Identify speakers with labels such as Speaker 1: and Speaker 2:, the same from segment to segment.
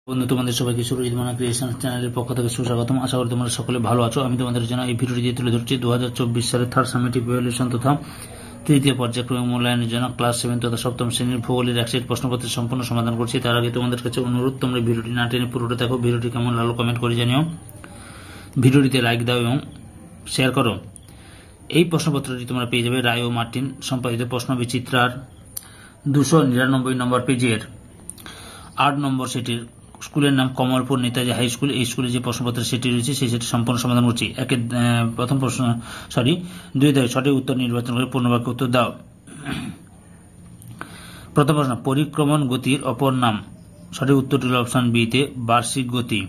Speaker 1: বন্ধু, তোমাদের সবাইকে সুরজিৎ মানা ক্রিয়েশন চ্যানেলের পক্ষ থেকে সুস্বাগতম। আশা করি তোমরা সকলে ভালো আছো। আমি তোমাদের জন্য এই ভিডিওটি দিয়ে তুলে ধরছি 2024 সালের থার্ড সামেটিভ ইভ্যালুয়েশন তথা তৃতীয় পর্যায়ক্রমিক মূল্যায়নের জন্য ক্লাস 7 তথা সপ্তম শ্রেণীর ভূগোলের একসাইট প্রশ্নপত্রের সম্পূর্ণ সমাধান করছি। তার আগে তোমাদের কাছে অনুরোধ, তোমরা ভিডিওটি না টেনে পুরোটা দেখো। ভিডিওটি কেমন লাগলো কমেন্ট করে জানিও, ভিডিওটিতে লাইক দাও এবং শেয়ার করো। এই প্রশ্নপত্রটি তোমরা পেয়ে যাবে রায় ও মার্টিন সম্পাদিত প্রশ্ন বিচিত্রার 299 নম্বর পেজের 8 নম্বর সেটির। স্কুলের নাম কমলপুর নেতাজি হাই স্কুল। এই স্কুলে যে প্রশ্নপত্র সেটি রয়েছে সেই সেটি সম্পূর্ণ সমাধান করছি। প্রথম প্রশ্ন, 2 দাও সঠিক উত্তর নির্বাচন করে পূর্ণবাক্য উত্তর দাও। প্রথম প্রশ্ন, পরিক্রমণ গতির অপর নাম। সঠিক উত্তরটি হল অপশন বি তে বার্ষিক গতি।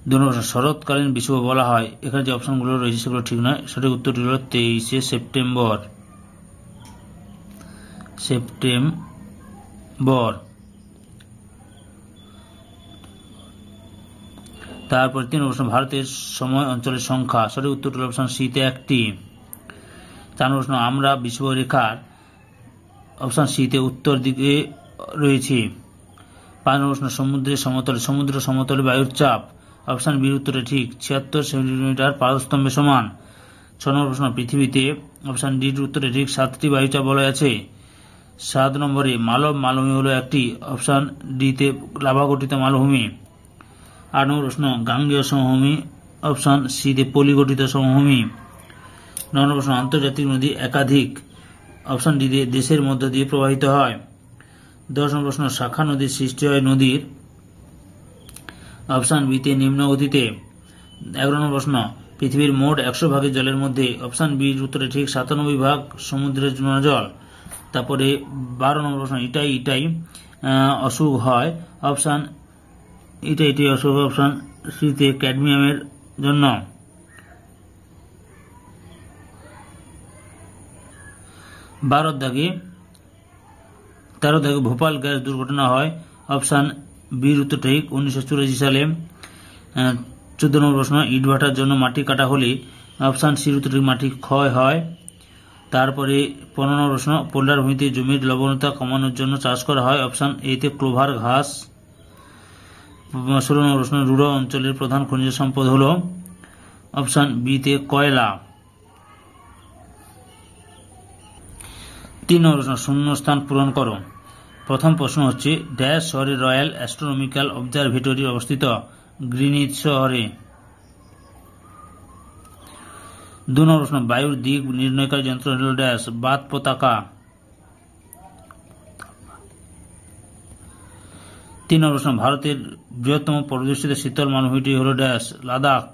Speaker 1: 2 নম্বর প্রশ্ন, শরৎকালীন বিষুব বলা হয়। এখানে যে অপশনগুলো রয়েছে সেগুলো ঠিক নয়। সঠিক উত্তরটি হল 23শে সেপ্টেম্বর। তারপর 3 নম্বর প্রশ্ন, ভারতের সময় অঞ্চলের সংখ্যা। সঠিক উত্তরটি হল অপশন সি তে 1টি। 4 নম্বর প্রশ্ন, আমরা বিষুব রেখার। অপশন সি তে উত্তর দিকে রয়েছি। 5 নম্বর প্রশ্ন, সমুদ্র সমতলে বায়ুর চাপ। অপশন বির উত্তরে ঠিক, 76 সেন্টিমিটার পারস্তম্ভে সমান। 6 নম্বর প্রশ্ন, পৃথিবীতে। অপশন ডির উত্তরে ঠিক 7টি বায়ুচাপ বলয় আছে। 7 নম্বরে মালব মালভূমি হলো একটি। অপশন ডি তে লাভা গঠিত মালভূমি। 8 নম্বর প্রশ্ন, গাঙ্গেয় সমভূমি। অপশন সি তে পলি গঠিত সমভূমি। 9 নম্বর প্রশ্ন, আন্তর্জাতিক নদী একাধিক। অপশন ডি তে দেশের মধ্য দিয়ে প্রবাহিত হয়। 10 নম্বর প্রশ্ন, শাখা নদীর সৃষ্টি হয় নদীর। অপশন বি তে নিম্ন গতিতে। 11 নম্বর প্রশ্ন, পৃথিবীর মোট 100 ভাগের জলের মধ্যে। অপশন বির উত্তরে ঠিক 97 ভাগ সমুদ্রের জল। তারপরে 12 নম্বর প্রশ্ন, ইটাই অসুখ হয়। অপশন ইটাই অসুখ অপশন সি তে ক্যাডমিয়ামের জন্য। 13 দাগে ভোপাল গ্যাস দুর্ঘটনা হয়। অপশন বির উত্তর ঠিক 1984 সালে। 14 নম্বর প্রশ্ন, ইটভাটার জন্য মাটি কাটা হলে। অপশন সির উত্তর ঠিক মাটি ক্ষয় হয়। তারপরে 15 নম্বর প্রশ্ন, পোল্ডার ভূমিতে জমির লবণতা কমানোর জন্য চাষ করা হয়। অপশন এ তে ক্লোভার ঘাস। 16 নম্বর প্রশ্ন, রুড়ো অঞ্চলের প্রধান খনিজ সম্পদ হল। অপশন বি তে কয়লা। 3 নম্বর প্রশ্ন, শূন্যস্থান পূরণ করো। প্রথম প্রশ্ন হচ্ছে, ড্যাশ শহরে রয়্যাল অ্যাস্ট্রোনমিক্যাল অবজারভেটরি অবস্থিত। গ্রিনিচ শহরে। 2 নম্বর প্রশ্ন, বায়ুর দিক নির্ণয়কারী যন্ত্র হল ড্যাশ। বাত পতাকা। 3 নম্বর প্রশ্ন, ভারতের বৃহত্তম পরিবেষ্টিত শীতল মালভূমিটি হল ড্যাশ। লাদাখ।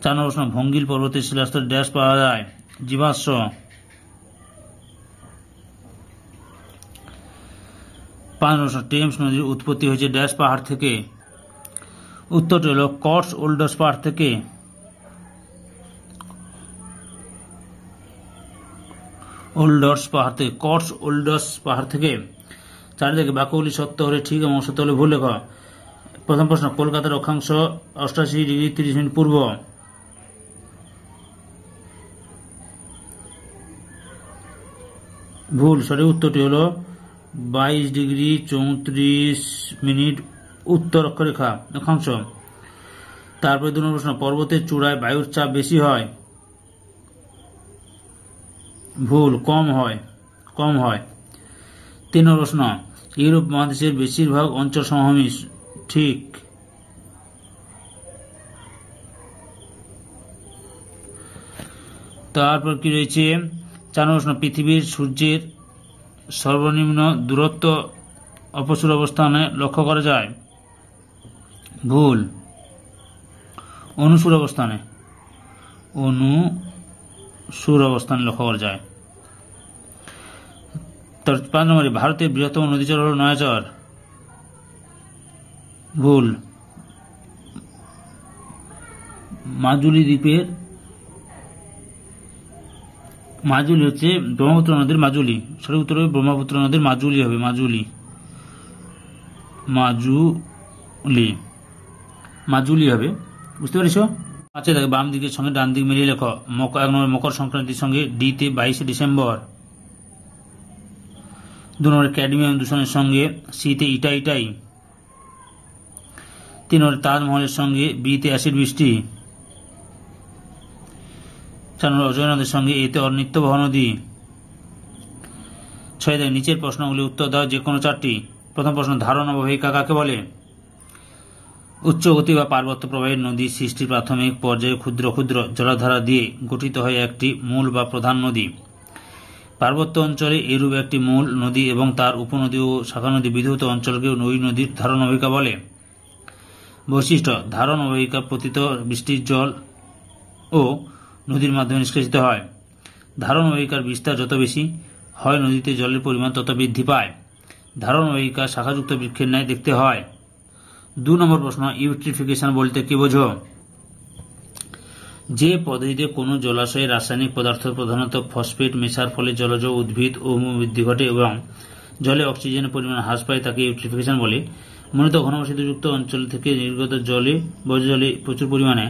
Speaker 1: 4 নম্বর প্রশ্ন, ভঙ্গিল পর্বতের শিলাস্তরে ড্যাশ পাওয়া যায়। জীবাশ্ম। 5 নম্বর প্রশ্ন, টেমস নদীর উৎপত্তি হয়েছে ড্যাশ পাহাড় থেকে। উত্তরটি হল কটস ওল্ডস পাহাড় থেকে। কটস ওল্ডস পাহাড় থেকে। চারিদিকে বাক্যগুলি সত্য হলে ঠিক এবং অসত্য হলে ভুল লেখ। প্রথম প্রশ্ন, কলকাতার অক্ষাংশ 88°30' পূর্ব। ভুল। সঠিক উত্তরটি হল 22°34' উত্তর অক্ষরেখা অক্ষাংশ। তারপরে 2 নম্বর প্রশ্ন, পর্বতের চূড়ায় বায়ুর চাপ বেশি হয়। ভুল, কম হয়। 3 নম্বর প্রশ্ন, ইউরোপ মহাদেশের বেশিরভাগ অঞ্চল সমভূমি। ঠিক। তারপর কি রয়েছে? 4 নম্বর প্রশ্ন, পৃথিবীর সূর্যের সর্বনিম্ন দূরত্ব অপসূর অবস্থানে লক্ষ্য করা যায়। ভুল, অনুসূর অবস্থানে লক্ষ্য করা যায়। 5 নম্বরে, ভারতের বৃহত্তম নদীচর হল নয়াচর। ভুল, মাজুলি হচ্ছে ব্রহ্মপুত্র নদীর মাজুলি। সঠিক উত্তর হবে ব্রহ্মপুত্র নদীর মাজুলি হবে। মাজুলি হবে। বুঝতে পেরেছ? আচ্ছা দেখো, বাম দিকের সঙ্গে ডান দিক মিলিয়ে লেখো। 1 নম্বর, মকর সংক্রান্তির সঙ্গে ডি তে 22শে ডিসেম্বর। 2 নম্বরে ক্যাডমিয়াম দূষণের সঙ্গে সিতে ইটাই। 3 নম্বরে তাজমহলের সঙ্গে বিতে অ্যাসিড বৃষ্টি। 4 নম্বরে অজয় নদের সঙ্গে এতে অনিত্যবহ নদী। 6 দাগে নিচের প্রশ্নগুলি উত্তর দাও যে কোনো 4টি। প্রথম প্রশ্ন, ধারণ অববাহিকা কাকে বলে? উচ্চ গতি বা পার্বত্য প্রবাহের নদী সৃষ্টির প্রাথমিক পর্যায়ে ক্ষুদ্র ক্ষুদ্র জলাধারা দিয়ে গঠিত হয় একটি মূল বা প্রধান নদী। পার্বত্য অঞ্চলে এরূপ একটি মূল নদী এবং তার উপনদী ও শাখা নদী বিধৌত অঞ্চলকে ওই নদীর ধারণ অববাহিকা বলে। বৈশিষ্ট্য, ধারণ অববাহিকা পতিত বৃষ্টির জল ও নদীর মাধ্যমে নিষ্কাশিত হয়। ধারণ অববাহিকার বিস্তার যত বেশি হয় নদীতে জলের পরিমাণ তত বৃদ্ধি পায়। ধারণ অববাহিকা শাখাযুক্ত বৃক্ষের ন্যায় দেখতে হয়। 2 নম্বর প্রশ্ন, ইউট্রিফিকেশন বলতে কি বোঝো? যে পদ্ধতিতে কোনো জলাশয়ে রাসায়নিক পদার্থ প্রধানত ফসফেট মেশার ফলে জলজ উদ্ভিদ ও বৃদ্ধি ঘটে এবং জলে অক্সিজেনের পরিমাণ হ্রাস পায় তাকে ইউট্রিফিকেশন বলে। মূলত ঘনবসতিযুক্ত অঞ্চল থেকে নির্গত বর্জ্য জলে প্রচুর পরিমাণে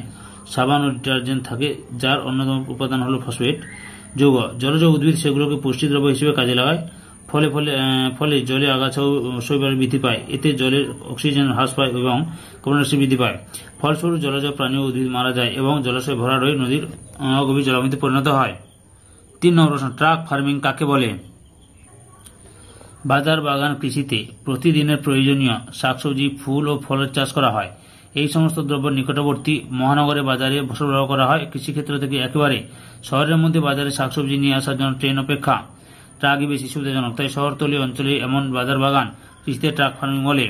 Speaker 1: সাবান ও ডিটারজেন্ট থাকে, যার অন্যতম উপাদান হল ফসফেট যৌগ। জলজ উদ্ভিদ সেগুলোকে পুষ্টিদ্রব্য হিসেবে কাজে লাগায়, ফলে জলে আগাছা ও শৈবাল বৃদ্ধি পায়। এতে জলের অক্সিজেন হ্রাস পায় এবং কার্বন ডাইঅক্সাইড বৃদ্ধি পায়। ফলস্বরূপ জলজ প্রাণী ও উদ্ভিদ মারা যায় এবং জলাশয় ভরাট হয়ে নদীর গভীর জলাভূমিতে পরিণত হয়। 3 নম্বর প্রশ্ন, ট্রাক ফার্মিং কাকে বলে? বাজার বাগান কৃষিতে প্রতিদিনের প্রয়োজনীয় শাকসবজি, ফুল ও ফলের চাষ করা হয়। এই সমস্ত দ্রব্য নিকটবর্তী মহানগরে বাজারে সরবরাহ করা হয়। কৃষিক্ষেত্র থেকে একেবারে শহরের মধ্যে বাজারে শাকসবজি নিয়ে আসার জন্য ট্রেন অপেক্ষা ট্রাকই বেশি সুবিধাজনক, তাই শহরতলি অঞ্চলে এমন বাজার বাগান কৃষিতে ট্রাক ফার্মিং বলে।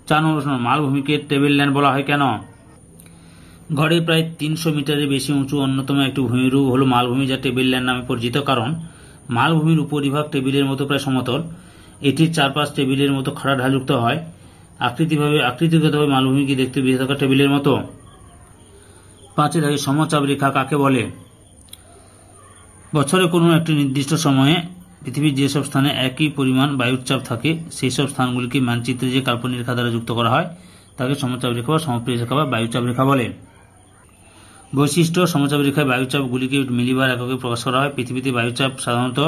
Speaker 1: 4 নম্বর প্রশ্ন, মালভূমিকে টেবিল ল্যান্ড বলা হয় কেন? গড়ে প্রায় 300 মিটারের বেশি উঁচু অন্যতম একটি ভূমিরূপ হল মালভূমি, যা টেবিল ল্যান্ড নামে পরিচিত। কারণ মালভূমির উপরিভাগ টেবিলের মতো প্রায় সমতল, এটির চারপাশ টেবিলের মতো খাড়া ঢালযুক্ত হয়। আকৃতিগতভাবে মালভূমিকে দেখতে বৃহদাকার টেবিলের মতো। 5 দাগে সমচাপ রেখা কাকে বলে? বছরে কোনো একটি নির্দিষ্ট সময়ে পৃথিবীর যেসব স্থানে একই পরিমাণ বায়ুর চাপ থাকে সেই সব স্থানগুলিকে মানচিত্রে যে কাল্পনিক রেখা দ্বারা যুক্ত করা হয় তাকে সমচাপ রেখা বা সমপ্রিয় রেখা বা বায়ুচাপ রেখা বলে। বৈশিষ্ট্য, সমচাপ রেখায় বায়ুচাপগুলিকে মিলিবার এককে প্রকাশ করা হয়। পৃথিবীতে বায়ুচাপ সাধারণত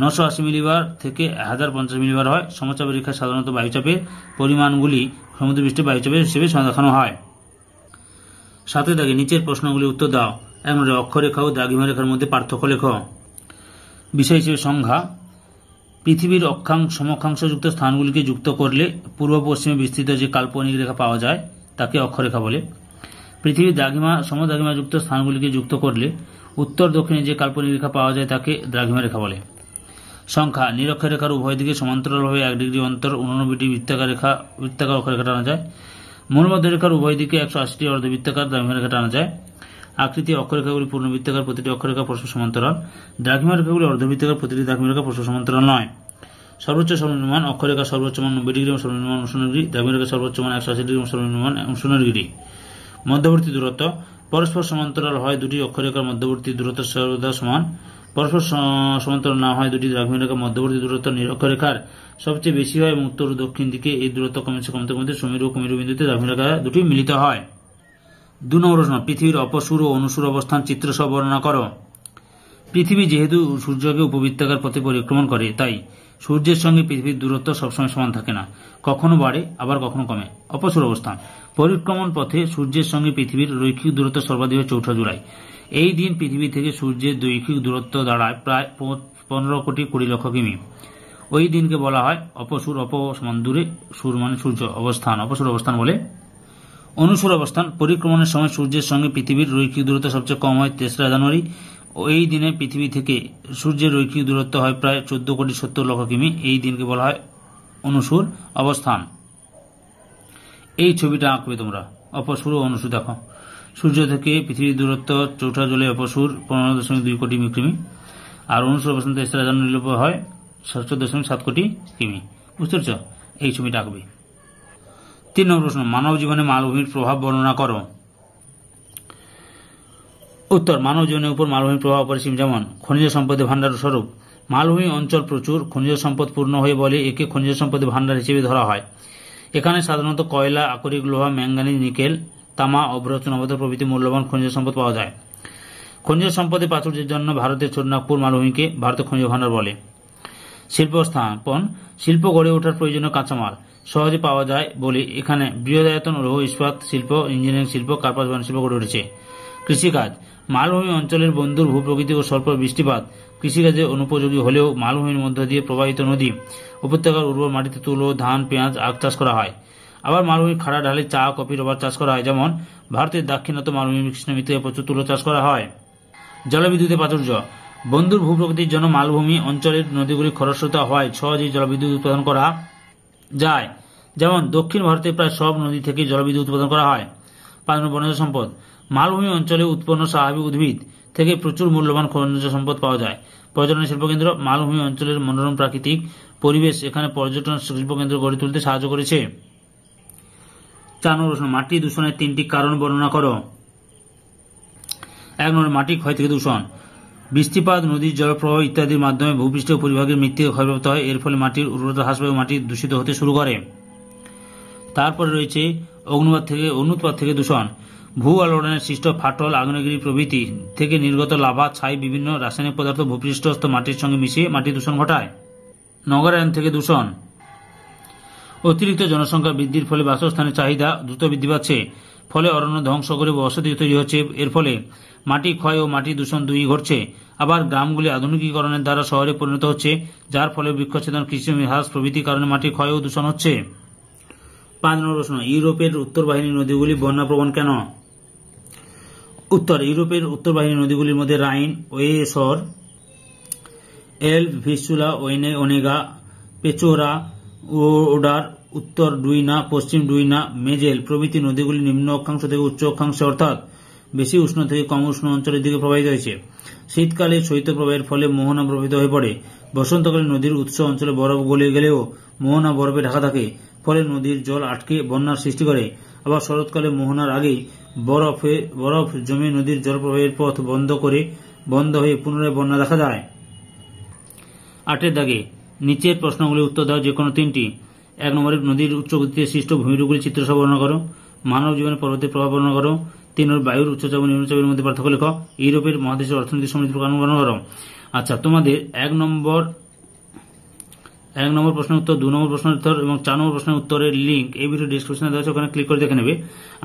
Speaker 1: 980 মিলিবার থেকে 1050 মিলিবার হয়। সমচাপ রেখায় সাধারণত বায়ুচাপের পরিমাণগুলি সমুদ্রপৃষ্ঠে বায়ুচাপের হিসেবে দেখানো হয়। 7 দাগে নিচের প্রশ্নগুলি উত্তর দাও। 1 নম্বরে অক্ষরেখা ও দ্রাঘিমা রেখার মধ্যে পার্থক্য লেখ। বিষয় হিসেবে সংজ্ঞা, পৃথিবীর সমক্ষাংশযুক্ত স্থানগুলিকে যুক্ত করলে পূর্ব পশ্চিমে বিস্তৃত যে কাল্পনিক রেখা পাওয়া যায় তাকে অক্ষরেখা বলে। পৃথিবীর সমদ্রাঘিমাযুক্ত স্থানগুলিকে যুক্ত করলে উত্তর দক্ষিণে যে কাল্পনিক রেখা পাওয়া যায় তাকে দ্রাঘিমা রেখা বলে। সংখ্যা, নিরক্ষরেখার উভয় দিকে সমান্তরালভাবে 1 ডিগ্রি অন্তর 89টি বৃত্তাকার অক্ষরেখা টানা যায়। মূলমধ্যরেখার উভয় দিকে 180টি অর্ধবৃত্তাকার দ্রাঘিমা রেখা টানা যায়। আকৃতি, অক্ষরেখাগুলি পূর্ণবৃত্তাকার, প্রতিটি অক্ষরেখা পরস্পর সমান্তরাল। দ্রাঘিমা রেখাগুলি অর্ধবৃত্তাকার, প্রতিটি দ্রাঘিমা রেখা পরস্পর সমান্তরাল নয়। সর্বোচ্চ সর্বনিম্ন মান, অক্ষরেখা সর্বোচ্চ মান 90 ডিগ্রি এবং সর্বনিম্ন মান 59 ডিগ্রি। দ্রাঘিমা রেখা সর্বোচ্চ মান 180 ডিগ্রি এবং সর্বনিম্ন মান 59 ডিগ্রি। মধ্যবর্তী দূরত্ব, পরস্পর সমান্তরাল হয় দুটি অক্ষরেখার মধ্যবর্তী দূরত্ব সর্বদা সমান। পরস্পর সমান্তরাল না হয় দুটি দ্রাঘিমা রেখার মধ্যবর্তী দূরত্ব নিরক্ষরেখার সবচেয়ে বেশি হয় এবং উত্তর ও দক্ষিণ দিকে এই দূরত্ব কমতে কমতে সমীর ও কুমেরু বিন্দুতে দ্রাঘিমা রেখা দুটি মিলিত হয়। 2 নম্বর প্রশ্ন, পৃথিবীর অপসূর ও অনুসূর অবস্থান চিত্রসহ বর্ণনা করো। পৃথিবী যেহেতু সূর্যকে উপবৃত্তাকার পথে পরিক্রমণ করে, তাই সূর্যের সঙ্গে পৃথিবীর দূরত্ব সবসময় সমান থাকে না, কখনো বাড়ে আবার কখনো কমে। অপসূর অবস্থান, পরিক্রমণ পথে সূর্যের সঙ্গে পৃথিবীর রৈখিক দূরত্ব সর্বাধিক হয় 4 জুলাই। এই দিন পৃথিবী থেকে সূর্যের দৈহিক দূরত্ব দাঁড়ায় প্রায় 15 কোটি 20 লক্ষ কিমি। ওই দিনকে বলা হয় অপসূর। সমান দূরে, সূর মানে সূর্য, অবস্থান অপসূর অবস্থান বলে। অনুসূর অবস্থান, পরিক্রমণের সময় সূর্যের সঙ্গে পৃথিবীর রৈখিক দূরত্ব সবচেয়ে কম হয় 3রা জানুয়ারি। এই দিনে পৃথিবী থেকে সূর্যের রৈখিক দূরত্ব হয় প্রায় 14 কোটি 70 লক্ষ কিমি। এই দিনকে বলা হয় অনুসূর অবস্থান। এই ছবিটা আঁকবে তোমরা, অপসূর ও অনুসূর। দেখো, সূর্য থেকে পৃথিবীর দূরত্ব 4 জুলাই অপসূর 15.2 কোটি কিমি, আর অনুসূর অবস্থান 3রা জানুয়ারি হয় 14.7 কোটি কিমি। বুঝতে পারছ? এই ছবিটা আঁকবে। 3 নম্বর প্রশ্ন, মানব জীবনে মালভূমির প্রভাব বর্ণনা করো। উত্তর, মানব জীবনের উপর মালভূমির প্রভাব অপরিসীম। যেমন খনিজ সম্পদের ভাণ্ডার স্বরূপ মালভূমি অঞ্চল প্রচুর খনিজ সম্পদ পূর্ণ হয়ে বলে একে খনিজ সম্পদের ভাণ্ডার হিসেবে ধরা হয়। এখানে সাধারণত কয়লা, আকরিক লোহা, ম্যাঙ্গানিজ, নিকেল, তামা, অভ্র, চুনাপাথর প্রভৃতি মূল্যবান খনিজ সম্পদ পাওয়া যায়। খনিজ সম্পদের প্রাচুর্যের জন্য ভারতের ছোটনাগপুর মালভূমিকে ভারতের খনিজ ভাণ্ডার বলে। শিল্প স্থাপন, শিল্প গড়ে ওঠার প্রয়োজনীয় কাঁচামাল সহজে পাওয়া যায় বলে এখানে বৃহদায়তন লৌহ ইস্পাত শিল্প, ইঞ্জিনিয়ারিং শিল্প, কার্পাস বানানো শিল্প গড়ে উঠেছে। কৃষিকাজ, মালভূমি অঞ্চলের বন্ধুর ভূপ্রকৃতি ও স্বল্প বৃষ্টিপাত কৃষিকাজে অনুপযোগী হলেও মালভূমির মধ্য দিয়ে প্রবাহিত নদী উপত্যকার উর্বর মাটিতে তুলো, ধান, পেঁয়াজ, আখ চাষ করা হয়। আবার মালভূমির খাড়া ঢালে চা, কফি, রবার চাষ করা হয়। যেমন ভারতের দাক্ষিণাত্য মালভূমি কৃষ্ণ মৃত্তিকায় প্রচুর তুলো চাষ করা হয়। জলবিদ্যুতের প্রাচুর্য, বন্ধুর ভূপ্রকৃতির জন্য মালভূমি অঞ্চলের নদীগুলি খরস্রোতা হওয়ায় সহজেই জলবিদ্যুৎ উৎপাদন করা যায়। যেমন দক্ষিণ ভারতে প্রায় সব নদী থেকে জলবিদ্যুৎ উৎপাদন করা হয়। 5 নম্বর বনজ সম্পদ, মালভূমি অঞ্চলে উৎপন্ন স্বাভাবিক উদ্ভিদ থেকে প্রচুর মূল্যবান খনিজ সম্পদ পাওয়া যায়। পর্যটন শিল্পকেন্দ্র, মালভূমি অঞ্চলের মনোরম প্রাকৃতিক পরিবেশ এখানে পর্যটন শিল্পকেন্দ্র গড়ে তুলতে সাহায্য করেছে। 4 নম্বর প্রশ্ন, মাটি দূষণের 3টি কারণ বর্ণনা করো। 1 নম্বর, মাটি ক্ষয় থেকে দূষণ। বৃষ্টিপাত, নদীর জলপ্রবাহ ইত্যাদির মাধ্যমে ভূপৃষ্ঠ পরিভাগের মৃত্তিকা ক্ষয়প্রাপ্ত হয়। এর ফলে মাটির উর্বরতা হ্রাস পায়, মাটি দূষিত হতে শুরু করে। তারপরে রয়েছে অগ্নুৎপাত থেকে দূষণ। ভূ আলোড়নের সৃষ্ট ফাটল, আগ্নেয়গিরি প্রভৃতি থেকে নির্গত লাভা, ছাই, বিভিন্ন রাসায়নিক পদার্থ ভূপৃষ্ঠস্থ মাটির সঙ্গে মিশিয়ে মাটি দূষণ ঘটায়। নগরায়ন থেকে দূষণ, অতিরিক্ত জনসংখ্যা বৃদ্ধির ফলে বাসস্থানের চাহিদা দ্রুত বৃদ্ধি পাচ্ছে, ফলে অরণ্য ধ্বংস করে বসতি তৈরি হচ্ছে। এর ফলে মাটি ক্ষয় ও মাটি দূষণ দুই ঘটছে। আবার গ্রামগুলি আধুনিকীকরণের দ্বারা শহরে পরিণত হচ্ছে, যার ফলে বৃক্ষচ্ছেদন, কৃষি হ্রাস প্রভৃতি কারণে মাটি ক্ষয় ও দূষণ হচ্ছে। 5 নম্বর প্রশ্ন, ইউরোপের উত্তর বাহিনীর নদীগুলি বন্যাপ্রবণ কেন? উত্তর, ইউরোপের উত্তর বাহিনীর নদীগুলির মধ্যে Rhine, Weser, Elbe, Vistula, Onega, Pechora, Oder, উত্তর ডুইনা, পশ্চিম ডুইনা, মেজেল প্রভৃতি নদীগুলি নিম্ন অক্ষাংশ থেকে উচ্চ অক্ষাংশে অর্থাৎ বেশি উষ্ণ থেকে কম উষ্ণ অঞ্চলের দিকে প্রবাহিত হয়েছে। শীতকালে শৈত্যপ্রবাহের ফলে মোহনা প্রবাহিত হয়ে পড়ে। বসন্তকালে নদীর উৎস অঞ্চলে বরফ গলে গেলেও মোহনা বরফে ঢাকা থাকে, ফলে নদীর জল আটকে বন্যার সৃষ্টি করে। আবার শরৎকালে মোহনার আগেই বরফ জমে নদীর জলপ্রবাহের পথ বন্ধ হয়ে পুনরায় বন্যা দেখা যায়। 8 দাগে নিচের প্রশ্নগুলির উত্তর দাও যে কোনো 3টি। 1 নম্বরে, নদীর উচ্চ গতিতে সৃষ্ট ভূমিরূপগুলি চিত্রসহ বর্ণনা করো। মানব জীবনে পর্বতের প্রভাব বর্ণনা করো। 3 নম্বর, বায়ুর উচ্চচাপ ও নিম্নচাপের মধ্যে পার্থক্য লেখো। ইউরোপের মহাদেশের অর্থনৈতিক সমৃদ্ধির কারণ বর্ণনা করো। আচ্ছা, তোমাদের 1 নম্বর প্রশ্নের উত্তর, 2 নম্বর প্রশ্নের উত্তর এবং 4 নম্বর প্রশ্নের উত্তরের লিঙ্ক এই ভিডিও ডিসক্রিপশনে দেওয়া আছে, ওখানে ক্লিক করে দেখে নেবে।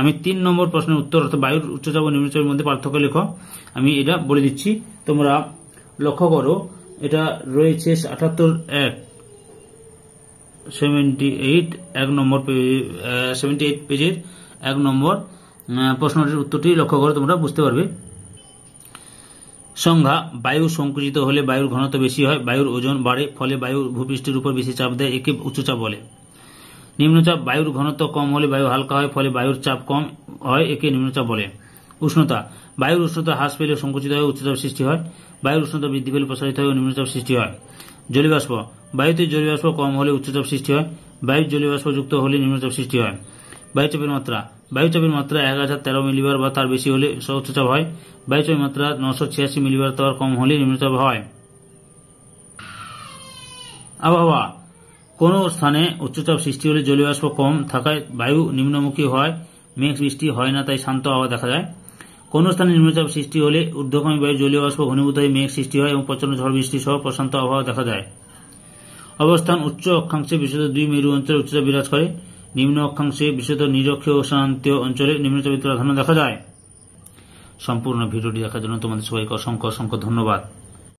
Speaker 1: আমি 3 নম্বর প্রশ্নের উত্তর অর্থাৎ বায়ুর উচ্চচাপ ও নিম্নচাপের মধ্যে পার্থক্য লেখো, আমি এটা বলে দিচ্ছি, তোমরা লক্ষ্য করো। এটা রয়েছে 78 নম্বর 78 পেজের 1 নম্বর প্রশ্নটির উত্তরটি লক্ষ্য করো, তোমরা বুঝতে পারবে। সংজ্ঞা, বায়ু সংকুচিত হলে বায়ুর ঘনত্ব বেশি হয়, বায়ুর ওজন বাড়ে, ফলে বায়ু ভূপৃষ্ঠের উপর বেশি চাপ দেয়, একে উচ্চচাপ বলে। নিম্নচাপ, বায়ুর ঘনত্ব কম হলে বায়ু হালকা হয়, ফলে বায়ুর চাপ কম হয়, একে নিম্নচাপ বলে। উষ্ণতা, বায়ুর উষ্ণতা হ্রাস পেলে সংকুচিত হয়ে উচ্চচাপ সৃষ্টি হয়, বায়ুর উষ্ণতা বৃদ্ধি পেলে প্রসারিত হয় ও নিম্নচাপ সৃষ্টি হয়। জলীয়বাষ্প, বায়ুতে জলীয়বাষ্প কম হলে উচ্চচাপ সৃষ্টি হয়, বায়ুর জলীয়বাষ্প যুক্ত হলে নিম্নচাপ সৃষ্টি হয়। বায়ুচাপের মাত্রা, বায়ুচাপের মাত্রা 1013 মিলিবার বা তার বেশি হলে উচ্চচাপ হয়, বায়ুচাপের মাত্রা 986 মিলিবার তার কম হলে নিম্নচাপ হয়। আবহাওয়া, কোন স্থানে উচ্চচাপ সৃষ্টি হলে জলীয়বাষ্প কম থাকায় বায়ু নিম্নমুখী হয়, মেঘ বৃষ্টি হয় না, তাই শান্ত আবহাওয়া দেখা যায়। কোন স্থানে নিম্নচাপ সৃষ্টি হলে ঊর্ধ্বগামী বায়ুর জলীয়বাষ্প ঘনীভূত হয়ে মেঘ সৃষ্টি হয় এবং প্রচন্ড ঝড় বৃষ্টি সহ প্রশান্ত আবহাওয়া দেখা যায়। অবস্থান, উচ্চ অক্ষাংশে বিশেষত 2 মেরু অঞ্চলে উচ্চচাপ বিরাজ করে, নিম্ন অক্ষাংশে বিশেষত নিরক্ষীয় ও শান্তীয় অঞ্চলে নিম্নচাপের প্রাধান্য দেখা যায়। সম্পূর্ণ ভিডিওটি দেখার জন্য তোমাদের সবাইকে অসংখ্য ধন্যবাদ।